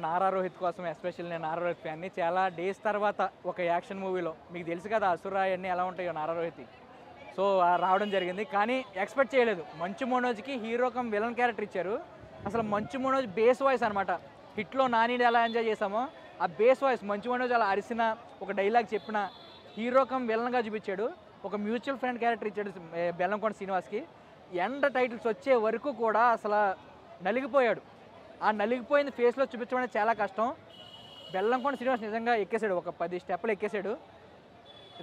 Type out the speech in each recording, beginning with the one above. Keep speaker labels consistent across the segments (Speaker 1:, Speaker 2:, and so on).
Speaker 1: నారా రోహిత్ కోసం ఎస్పెషల్ నేను నారా రోహిత్ ఫ్యాన్ని. చాలా డేస్ తర్వాత ఒక యాక్షన్ మూవీలో మీకు తెలుసు కదా అసుర అన్నీ ఎలా ఉంటాయో నారా రోహిత్. సో రావడం జరిగింది, కానీ ఎక్స్పెక్ట్ చేయలేదు. మంచు మనోజ్కి హీరో కమ్ విలన్ క్యారెక్టర్ ఇచ్చారు. అసలు మంచు మనోజ్ బేస్ వాయిస్ అనమాట. హిట్లో నానిని ఎలా ఎంజాయ్ చేసామో ఆ బేస్ వాయిస్ మంచు మనోజ్ అలా అరిసిన ఒక డైలాగ్ చెప్పిన హీరో కమ్ విలన్గా చూపించాడు. ఒక మ్యూచువల్ ఫ్రెండ్ క్యారెక్టర్ ఇచ్చాడు బెల్లంకొండ శ్రీనివాస్కి. ఎండ్ టైటిల్స్ వచ్చే వరకు కూడా అసలు నలిగిపోయాడు. ఆ నలిగిపోయింది ఫేస్లో చూపించడం అనేది చాలా కష్టం. బెల్లంకొండ శ్రీనివాస్ నిజంగా ఎక్కేసాడు, ఒక 10 స్టెప్పులు ఎక్కేసాడు.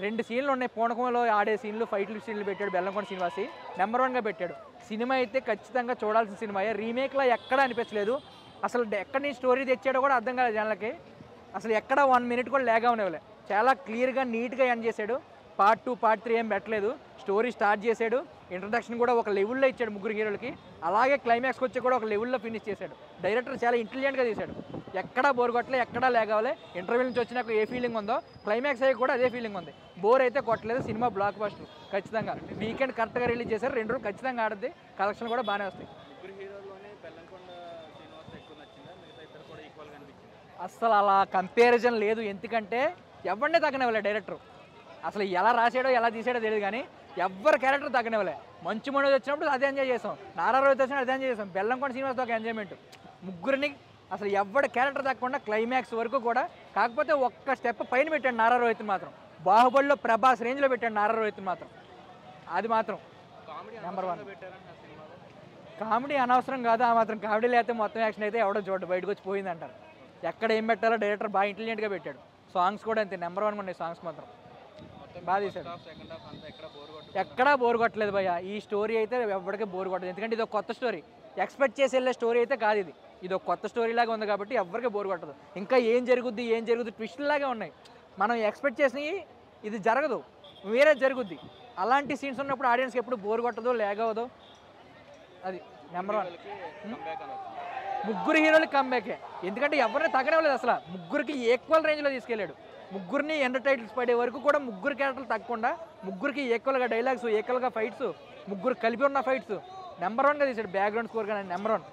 Speaker 1: 2 సీన్లు ఉన్నాయి, పూనకంలో ఆడే సీన్లు, ఫైట్లు సీన్లు పెట్టాడు బెల్లంకొండ శ్రీనివాసి. నెంబర్ 1గా పెట్టాడు. సినిమా అయితే ఖచ్చితంగా చూడాల్సిన సినిమాయే. రీమేక్లో ఎక్కడా అనిపించలేదు. అసలు ఎక్కడి నుంచి స్టోరీ తెచ్చాడో కూడా అర్థం కాలేదు జనాలకి. అసలు ఎక్కడ 1 మినిట్ కూడా లేగా ఉండేవాళ్ళే. చాలా క్లియర్గా నీట్గా ఎండ్ చేశాడు. పార్ట్ 2 పార్ట్ 3 ఏం పెట్టలేదు. స్టోరీ స్టార్ట్ చేశాడు. ఇంట్రడక్షన్ కూడా ఒక లెవెల్లో ఇచ్చాడు ముగ్గురు హీరోలకి. అలాగే క్లైమాక్స్కి వచ్చి కూడా ఒక లెవెల్లో ఫినిష్ చేశాడు. డైరెక్టర్ చాలా ఇంటెలిజెంట్గా తీశాడు. ఎక్కడా బోర్ కొట్టలే, ఎక్కడా లేగావలే. ఇంటర్వ్యూ నుంచి వచ్చినాక ఏ ఫీలింగ్ ఉందో క్లైమాక్స్ అయ్యి కూడా అదే ఫీలింగ్ ఉంది. బోర్ అయితే కొట్టలేదు. సినిమా బ్లాక్ బస్టర్ ఖచ్చితంగా. వీకెండ్ కరెక్ట్గా రిలీజ్ చేశారు. 2 రోజులు ఖచ్చితంగా ఆడుద్ది. కలెక్షన్ కూడా బాగానే వస్తాయి. అస్సలు అలా కంపారిజన్ లేదు. ఎందుకంటే ఎవరినే తగ్గనివ్వలే డైరెక్టర్. అసలు ఎలా రాసాడో ఎలా తీసాడో తెలియదు, కానీ ఎవరి క్యారెక్టర్ తగ్గనివ్వలే. మంచు మనోజ్ వచ్చినప్పుడు అదే ఎంజాయ్ చేసాం, నారా రోహిత్ వచ్చినప్పుడు అదే ఎంజాయ్ చేసాం, బెల్లంకొండ శ్రీనివాస్తో ఒక ఎంజాయ్మెంట్. ముగ్గురిని అసలు ఎవరి క్యారెక్టర్ తగ్గకుండా క్లైమాక్స్ వరకు కూడా. కాకపోతే ఒక్క స్టెప్ పైన పెట్టాడు నారా రోహిత్ మాత్రం. బాహుబలిలో ప్రభాస్ రేంజ్లో పెట్టాడు నారా రోహిత్ మాత్రం. అది మాత్రం నెంబర్ 1. కామెడీ అనవసరం కాదు. ఆ మాత్రం కామెడీ లేకపోతే మొత్తం యాక్షన్ అయితే ఎవడో చూడ బయటకు వచ్చి పోయింది అంటారు. ఎక్కడ ఏం పెట్టాలో డైరెక్టర్ బాగా ఇంటెలిజెంట్గా పెట్టాడు. సాంగ్స్ కూడా అంతే నెంబర్ 1 ఉన్నాయి. సాంగ్స్ మాత్రం బాగా తీశాడు. ఎక్కడా బోర్ కొట్టలేదు భయ్య. ఈ స్టోరీ అయితే ఎవరికీ బోర్ కొట్టలేదు. ఎందుకంటే ఇది ఒక కొత్త స్టోరీ. ఎక్స్పెక్ట్ చేసి వెళ్ళే స్టోరీ అయితే కాదు ఇది. ఇది ఒక కొత్త స్టోరీ లాగా ఉంది కాబట్టి ఎవరికి బోర్ కొట్టదు. ఇంకా ఏం జరుగుద్ది ట్విస్టులాగే ఉన్నాయి. మనం ఎక్స్పెక్ట్ చేసినవి ఇది జరగదు, వేరే జరుగుద్ది. అలాంటి సీన్స్ ఉన్నప్పుడు ఆడియన్స్కి ఎప్పుడు బోర్ కొట్టదు, లేగవదు. అది నెంబర్ 1. ముగ్గురు హీరోలకి కంబ్యాకే. ఎందుకంటే ఎవరిని తగ్గనవలేదు. అసలు ముగ్గురికి ఈక్వల్ రేంజ్లో తీసుకెళ్ళాడు. ముగ్గురిని ఎండ్ టైటిల్స్ పడే వరకు కూడా ముగ్గురు క్యారెక్టర్లు తగ్గకుండా ముగ్గురికి ఈక్వల్గా డైలాగ్స్, ఈక్వల్గా ఫైట్స్, ముగ్గురు కలిపి ఉన్న ఫైట్స్ నెంబర్ 1గా తీశాడు. బ్యాక్గ్రౌండ్ స్కోర్ కానీ నెంబర్ 1.